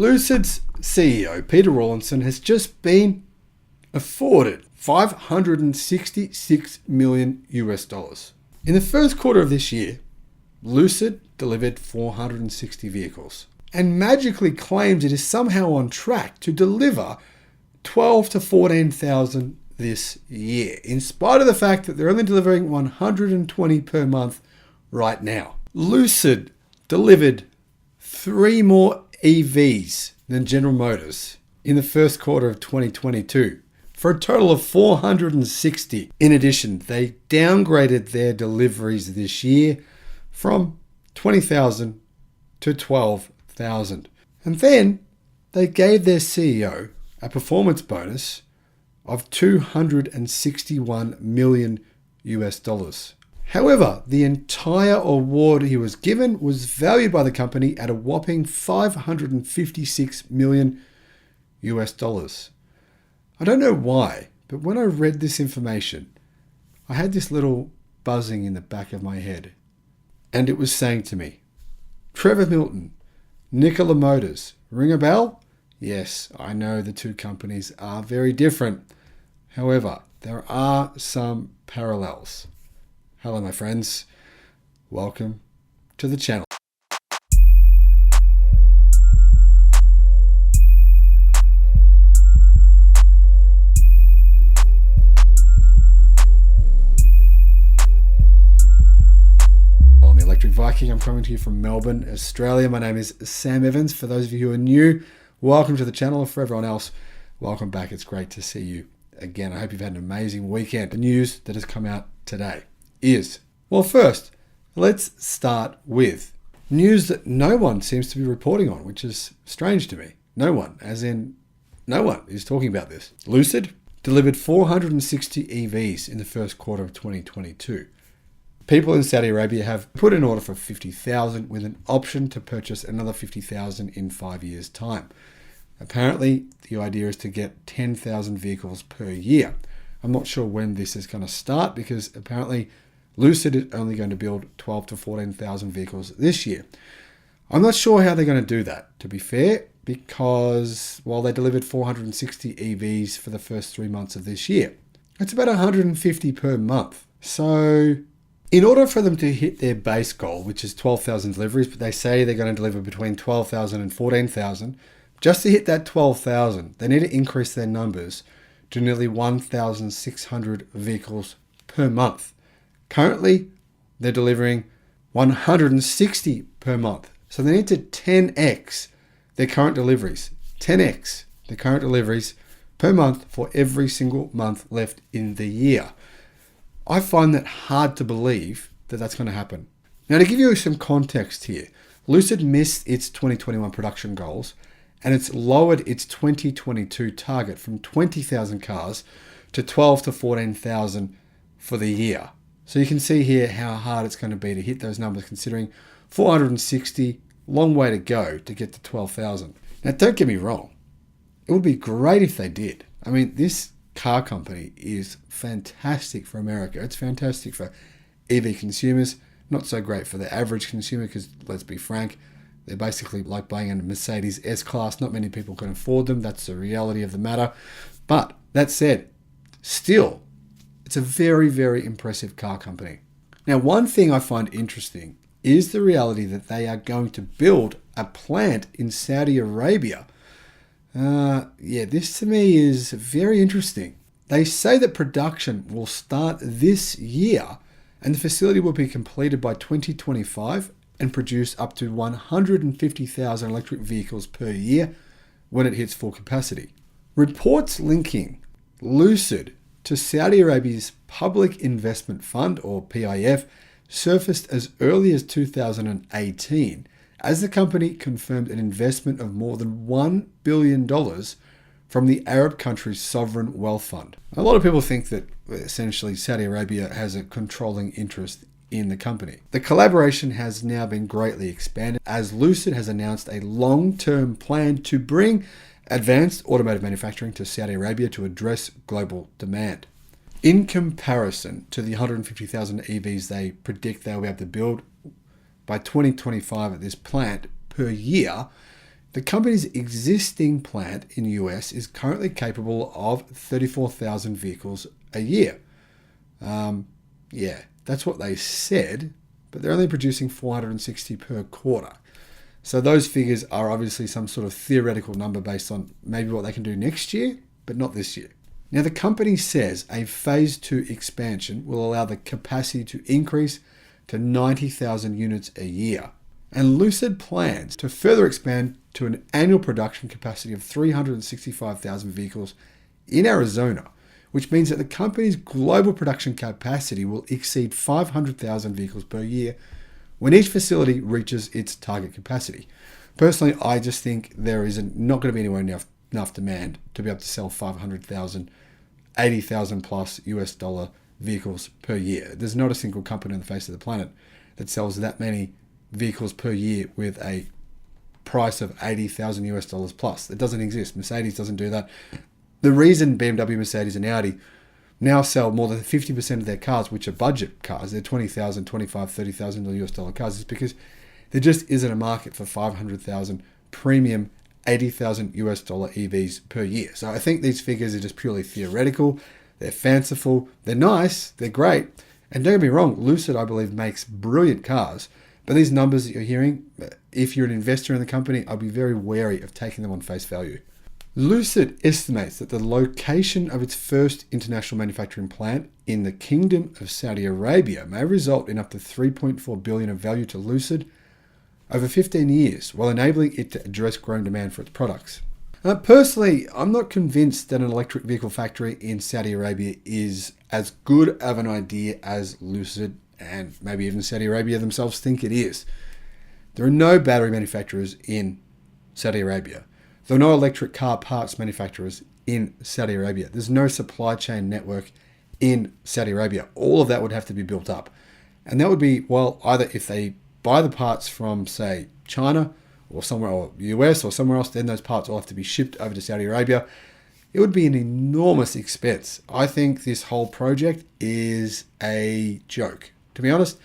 Lucid's CEO, PeterRawlinson, has just been afforded $566 million US. In the first quarter of this year, Lucid delivered 460 vehicles and magically claims it is somehow on track to deliver 12 to 14,000 this year, in spite of the fact that they're only delivering 120 per month right now. Lucid delivered 3 more EVs than General Motors in the first quarter of 2022, for a total of 460. In addition, they downgraded their deliveries this year from 20,000 to 12,000. And then they gave their CEO a performance bonus of $261 million US. However, the entire award he was given was valued by the company at a whopping $556 million US. I don't know why, but when I read this information, I had this little buzzing in the back of my head. And it was saying to me, Trevor Milton, Nikola Motors, ring a bell? Yes, I know the two companies are very different. However, there are some parallels. Hello, my friends. Welcome to the channel. On the Electric Viking, I'm coming to you from Melbourne, Australia. My name is Sam Evans. For those of you who are new, welcome to the channel. For everyone else, welcome back. It's great to see you again. I hope you've had an amazing weekend. The news that has come out today is, well, first, let's start with news that no one seems to be reporting on, which is strange to me. No one, as in no one is talking about this. Lucid delivered 460 EVs in the first quarter of 2022. People in Saudi Arabia have put an order for 50,000 with an option to purchase another 50,000 in 5 years' time. Apparently, the idea is to get 10,000 vehicles per year. I'm not sure when this is going to start because apparently Lucid is only going to build 12 to 14,000 vehicles this year. I'm not sure how they're going to do that, to be fair, because while they delivered 460 EVs for the first 3 months of this year, it's about 150 per month. So in order for them to hit their base goal, which is 12,000 deliveries, but they say they're going to deliver between 12,000 and 14,000, just to hit that 12,000, they need to increase their numbers to nearly 1,600 vehicles per month. Currently, they're delivering 160 per month. So they need to 10x their current deliveries. 10x their current deliveries per month for every single month left in the year. I find that hard to believe that that's going to happen. Now, to give you some context here, Lucid missed its 2021 production goals and it's lowered its 2022 target from 20,000 cars to 12 to 14,000 for the year. So you can see here how hard it's going to be to hit those numbers, considering 460, long way to go to get to 12,000. Now, don't get me wrong. It would be great if they did. I mean, this car company is fantastic for America. It's fantastic for EV consumers. Not so great for the average consumer because, let's be frank, they're basically like buying a Mercedes S-Class. Not many people can afford them. That's the reality of the matter. But that said, still, it's a very, very impressive car company. Now, one thing I find interesting is the reality that they are going to build a plant in Saudi Arabia. This to me is very interesting. They say that production will start this year and the facility will be completed by 2025 and produce up to 150,000 electric vehicles per year when it hits full capacity. Reports linking Lucid to Saudi Arabia's Public Investment Fund, or PIF, surfaced as early as 2018 as the company confirmed an investment of more than $1 billion from the Arab country's sovereign wealth fund. A lot of people think that essentially Saudi Arabia has a controlling interest in the company. The collaboration has now been greatly expanded as Lucid has announced a long-term plan to bring advanced automotive manufacturing to Saudi Arabia to address global demand. In comparison to the 150,000 EVs they predict they'll be able to build by 2025 at this plant per year, The company's existing plant in the US is currently capable of 34,000 vehicles a year. Yeah, that's what they said, but they're only producing 460 per quarter. So those figures are obviously some sort of theoretical number based on maybe what they can do next year, but not this year. Now, the company says a phase 2 expansion will allow the capacity to increase to 90,000 units a year. And Lucid plans to further expand to an annual production capacity of 365,000 vehicles in Arizona, which means that the company's global production capacity will exceed 500,000 vehicles per year when each facility reaches its target capacity. Personally, I just think there is not going to be anywhere enough demand to be able to sell 500,000, 80,000 plus US dollar vehicles per year. There's not a single company on the face of the planet that sells that many vehicles per year with a price of 80,000 US dollars plus. It doesn't exist. Mercedes doesn't do that. The reason BMW, Mercedes, and Audi now sell more than 50% of their cars, which are budget cars, they're 20,000, 25, 30,000 US dollar cars, is because there just isn't a market for 500,000 premium 80,000 US dollar EVs per year. So I think these figures are just purely theoretical. They're fanciful. They're nice. They're great. And don't get me wrong, Lucid, I believe, makes brilliant cars. But these numbers that you're hearing, if you're an investor in the company, I'll be very wary of taking them on face value. Lucid estimates that the location of its first international manufacturing plant in the Kingdom of Saudi Arabia may result in up to $3.4 billion of value to Lucid over 15 years, while enabling it to address growing demand for its products. Personally, I'm not convinced that an electric vehicle factory in Saudi Arabia is as good of an idea as Lucid and maybe even Saudi Arabia themselves think it is. There are no battery manufacturers in Saudi Arabia. There are no electric car parts manufacturers in Saudi Arabia. There's no supply chain network in Saudi Arabia. All of that would have to be built up. And that would be, well, either if they buy the parts from, say, China or somewhere, or US or somewhere else, then those parts all have to be shipped over to Saudi Arabia. It would be an enormous expense. I think this whole project is a joke. To be honest,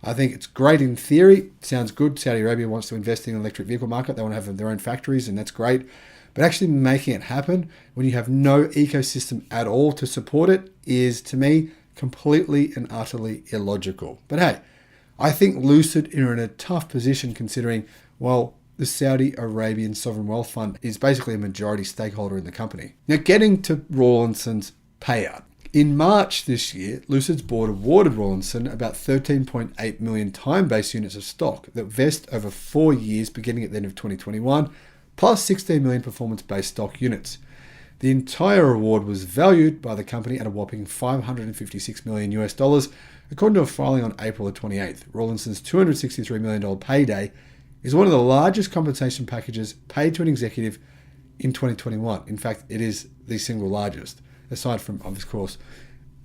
I think it's great in theory. It sounds good. Saudi Arabia wants to invest in the electric vehicle market. They want to have their own factories, and that's great. But actually making it happen when you have no ecosystem at all to support it is, to me, completely and utterly illogical. But hey, I think Lucid are in a tough position considering, well, the Saudi Arabian Sovereign Wealth Fund is basically a majority stakeholder in the company. Now, getting to Rawlinson's payout. In March this year, Lucid's board awarded Rawlinson about 13.8 million time-based units of stock that vest over 4 years beginning at the end of 2021, plus 16 million performance-based stock units. The entire award was valued by the company at a whopping $556 million US dollars, according to a filing on April the 28th. Rawlinson's $263 million payday is one of the largest compensation packages paid to an executive in 2021. In fact, it is the single largest, aside from, of course,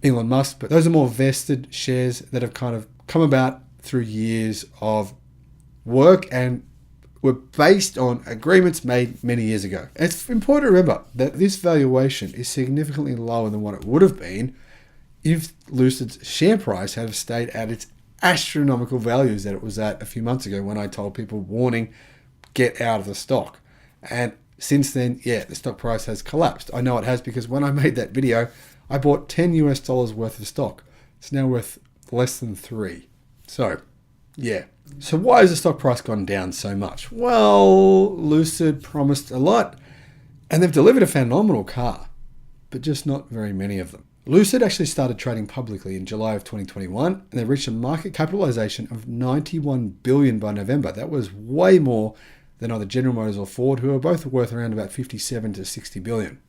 Elon Musk. But those are more vested shares that have kind of come about through years of work and were based on agreements made many years ago. And it's important to remember that this valuation is significantly lower than what it would have been if Lucid's share price had stayed at its astronomical values that it was at a few months ago when I told people, warning, get out of the stock. And since then, yeah, the stock price has collapsed. I know it has because when I made that video, I bought $10 US worth of stock. It's now worth less than 3. So, yeah. So why has the stock price gone down so much? Well, Lucid promised a lot and they've delivered a phenomenal car, but just not very many of them. Lucid actually started trading publicly in July of 2021 and they reached a market capitalization of $91 billion by November. That was way more than either General Motors or Ford, who are both worth around about 57 to 60 billion.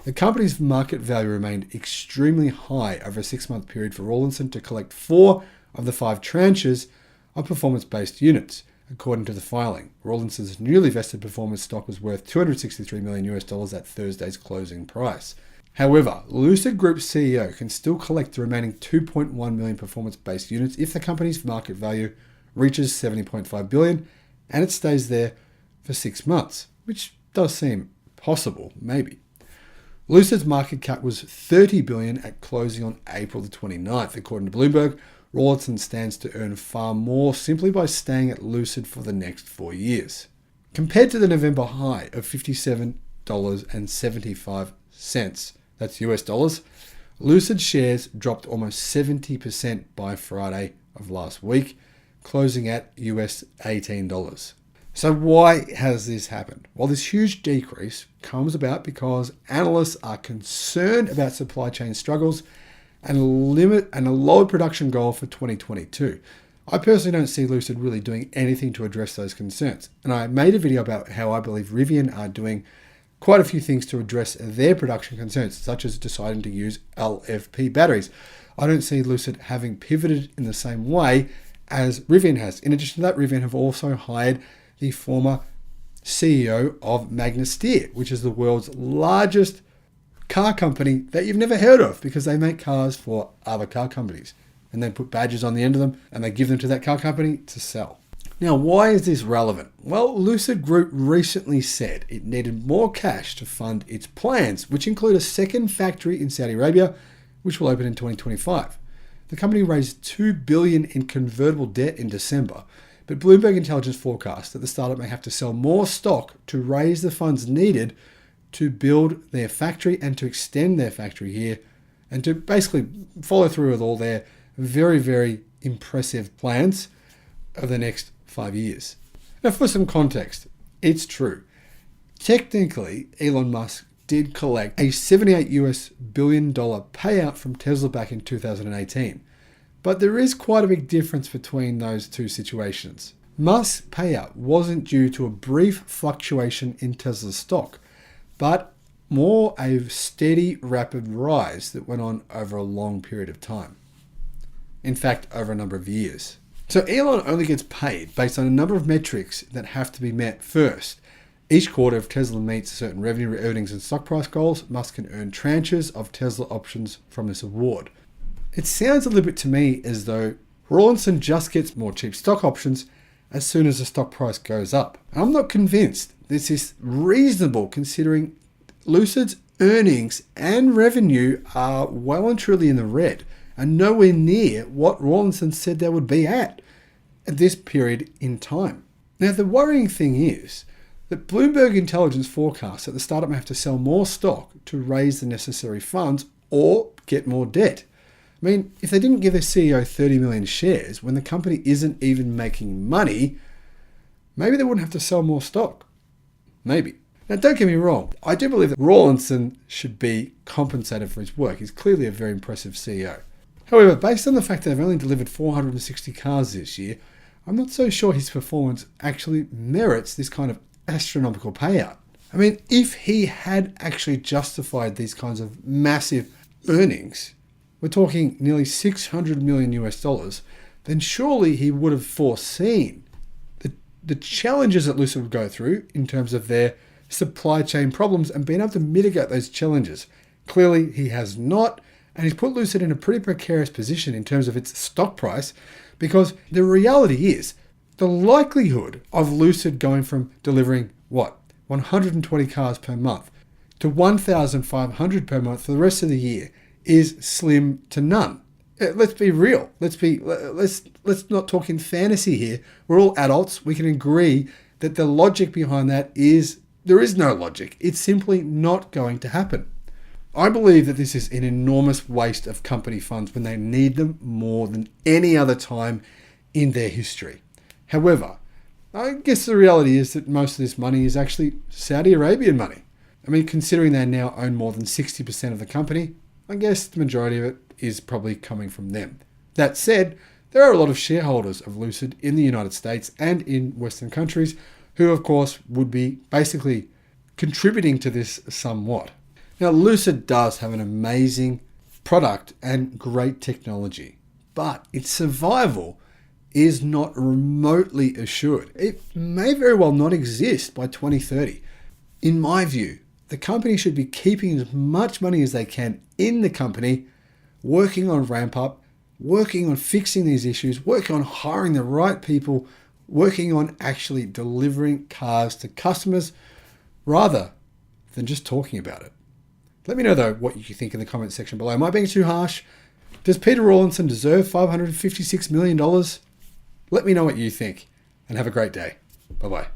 The company's market value remained extremely high over a 6-month period for Rawlinson to collect 4 of the 5 tranches of performance-based units, according to the filing. Rawlinson's newly vested performance stock was worth $263 million US dollars at Thursday's closing price. However, Lucid Group CEO can still collect the remaining 2.1 million performance-based units if the company's market value reaches 70.5 billion and it stays there for 6 months, which does seem possible, maybe. Lucid's market cap was 30 billion at closing on April the 29th. According to Bloomberg, Rawlinson stands to earn far more simply by staying at Lucid for the next 4 years. Compared to the November high of $57.75, that's US dollars, Lucid shares dropped almost 70% by Friday of last week, closing at US $18. So why has this happened? Well, this huge decrease comes about because analysts are concerned about supply chain struggles and a lower production goal for 2022. I personally don't see Lucid really doing anything to address those concerns. And I made a video about how I believe Rivian are doing quite a few things to address their production concerns, such as deciding to use LFP batteries. I don't see Lucid having pivoted in the same way as Rivian has. In addition to that, Rivian have also hired the former CEO of Magna-Steyr, which is the world's largest car company that you've never heard of because they make cars for other car companies and then put badges on the end of them and they give them to that car company to sell. Now, why is this relevant? Well, Lucid Group recently said it needed more cash to fund its plans, which include a second factory in Saudi Arabia, which will open in 2025. The company raised $2 billion in convertible debt in December, but Bloomberg Intelligence forecasts that the startup may have to sell more stock to raise the funds needed to build their factory and to extend their factory here and to basically follow through with all their very, very impressive plans over the next 5 years. Now, for some context, it's true. Technically, Elon Musk did collect a $78 billion payout from Tesla back in 2018. But there is quite a big difference between those two situations. Musk's payout wasn't due to a brief fluctuation in Tesla's stock, but more a steady, rapid rise that went on over a long period of time. In fact, over a number of years. So Elon only gets paid based on a number of metrics that have to be met first. Each quarter, if Tesla meets certain revenue, earnings, and stock price goals, Musk can earn tranches of Tesla options from this award. It sounds a little bit to me as though Rawlinson just gets more cheap stock options as soon as the stock price goes up. I'm not convinced this is reasonable considering Lucid's earnings and revenue are well and truly in the red and nowhere near what Rawlinson said they would be at this period in time. Now, the worrying thing is that Bloomberg Intelligence forecasts that the startup may have to sell more stock to raise the necessary funds or get more debt. I mean, if they didn't give their CEO 30 million shares when the company isn't even making money, maybe they wouldn't have to sell more stock. Maybe. Now, don't get me wrong. I do believe that Rawlinson should be compensated for his work. He's clearly a very impressive CEO. However, based on the fact that they've only delivered 460 cars this year, I'm not so sure his performance actually merits this kind of astronomical payout. I mean, if he had actually justified these kinds of massive earnings, we're talking nearly $600 million US dollars, then surely he would have foreseen the challenges that Lucid would go through in terms of their supply chain problems and being able to mitigate those challenges. Clearly, he has not, and he's put Lucid in a pretty precarious position in terms of its stock price, because the reality is the likelihood of Lucid going from delivering, 120 cars per month to 1,500 per month for the rest of the year is slim to none. Let's be real. Let's not talk in fantasy here. We're all adults. We can agree that the logic behind that is there is no logic. It's simply not going to happen. I believe that this is an enormous waste of company funds when they need them more than any other time in their history. However, I guess the reality is that most of this money is actually Saudi Arabian money. I mean, considering they now own more than 60% of the company, I guess the majority of it is probably coming from them. That said, there are a lot of shareholders of Lucid in the United States and in Western countries who, of course, would be basically contributing to this somewhat. Now, Lucid does have an amazing product and great technology, but its survival is not remotely assured. It may very well not exist by 2030. In my view, the company should be keeping as much money as they can in the company, working on ramp up, working on fixing these issues, working on hiring the right people, working on actually delivering cars to customers rather than just talking about it. Let me know, though, what you think in the comment section below. Am I being too harsh? Does PeterRawlinson deserve $556 million? Let me know what you think, and have a great day. Bye-bye.